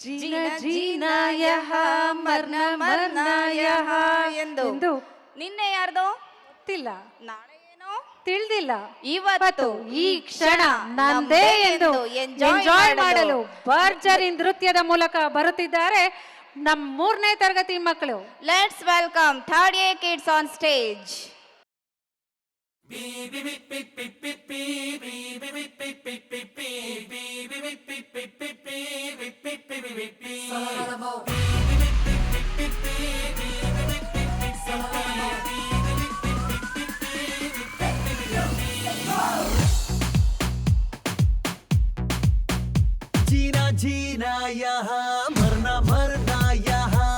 ಜೀನ ಜೀನ ಯಹ ಮರ್ನ ಮರ್ನ ಯಹ ಎಂದು ನಿನ್ನೆ ಯಾರ್ದು ಗೊತ್ತಿಲ್ಲ, ನಾಳೆ ಏನೋ ತಿಳಿದಿಲ್ಲ. ಇವತ್ತು ಈ ಕ್ಷಣ ನಂದೇ ಎಂದು ಎಂಜಾಯ್ ಮಾಡಲು ಭರ್ಜರಿ ನೃತ್ಯದ ಮೂಲಕ ಬರುತ್ತಿದ್ದಾರೆ ನಮ್ಮ 3ನೇ ತರಗತಿ ಮಕ್ಕಳು. Let's welcome third A kids on stage. जीना जीना यहाँ मरना मरना यहाँ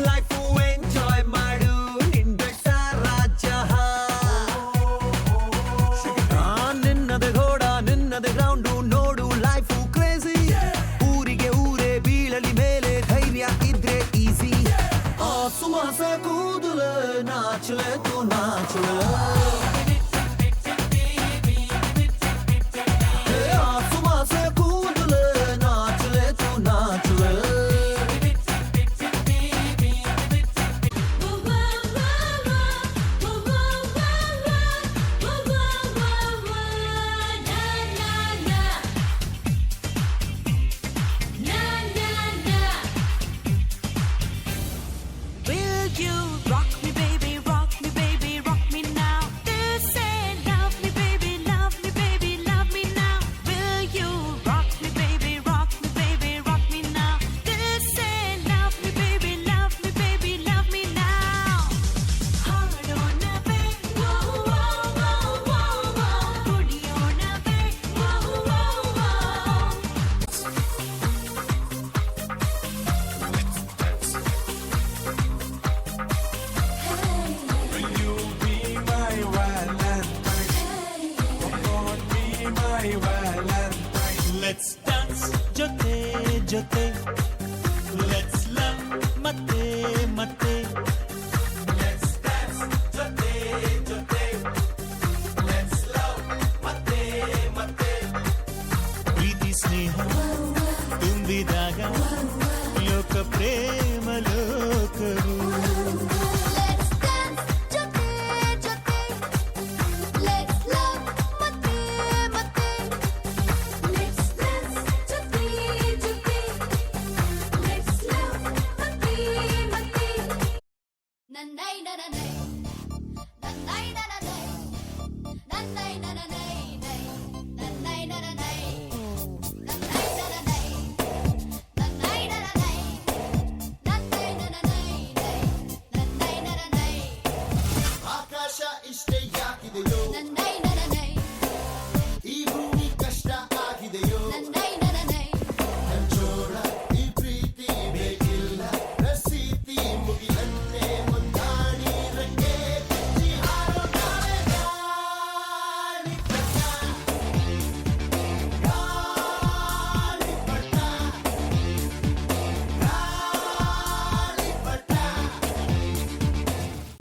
लाइफ ಎಂಜಾಯ್ ಮಾಡು ನಿಂದ ಸಾರಾ ಜಹಾನ್ ನಿನ್ನದ ಗೋಡ ನಿನ್ನದ ಗ್ರೌಂಡು ನೋಡು ಲೈಫ್ ಕ್ರೇಜಿ ಊರಿಗೆ ಊರೇ ಬೀಳಲಿ ಮೇಲೆ ಧೈರ್ಯ ಇದ್ರೆ ಈಸಿ ಸುಮಾಸ ಕೂದಲ ನಾಚಲೆ ತು ನಾಚಲೆ Let's dance jote jote let's love mate mate let's dance jote jote let's love mate mate ಪ್ರೀತಿ ಸ್ನೇಹ ತುಂಬಿದಾಗ ಲೋಕ ಪ್ರೇಮ ಲೋಕವು ಆಕಾಶ ಇಷ್ಟೇ ಯಾಕಿದೆಯೋ